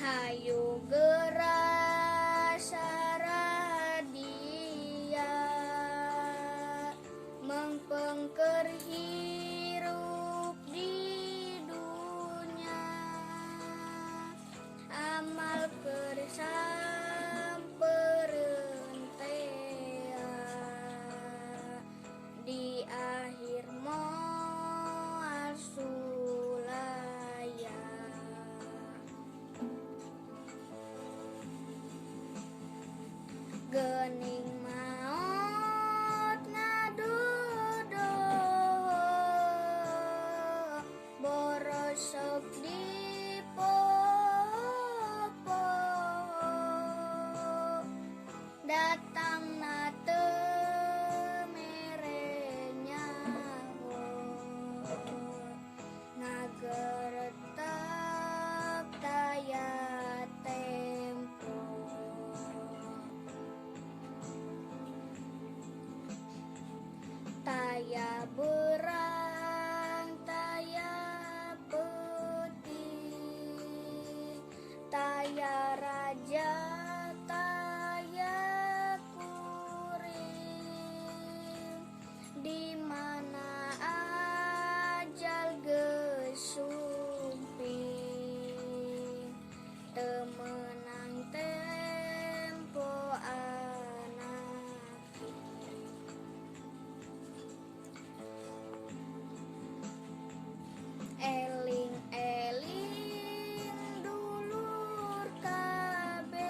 Hayu geura saradia mengpengker hirup di dunia, amal keur sampereuntea di akhir moal sulaya. Geuning maot ngadodo borosok dipopo, datangna teu mere nyaho, ngageretak daya tempo. Taya berang, taya putih, taya raja, taya kuring, di mana ajal geus sumping, teu meunang tempo eling-eling dulur kabeh,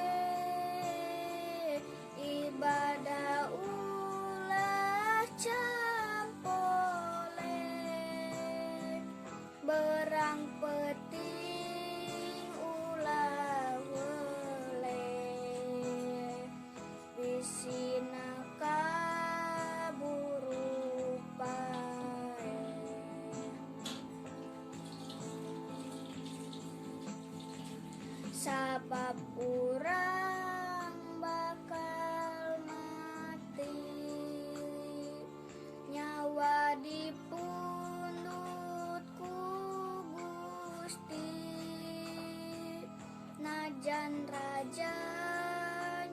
ibadah ulah campole, berang peting ulah weule, bisina kaburu pae. Sabab urang bakal mati, nyawa dipundut ku Gusti, najan raja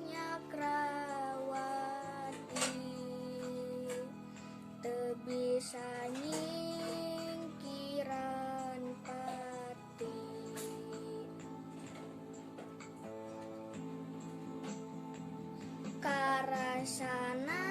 nyakrawati, teu bisa nyingkiran pati. Karasana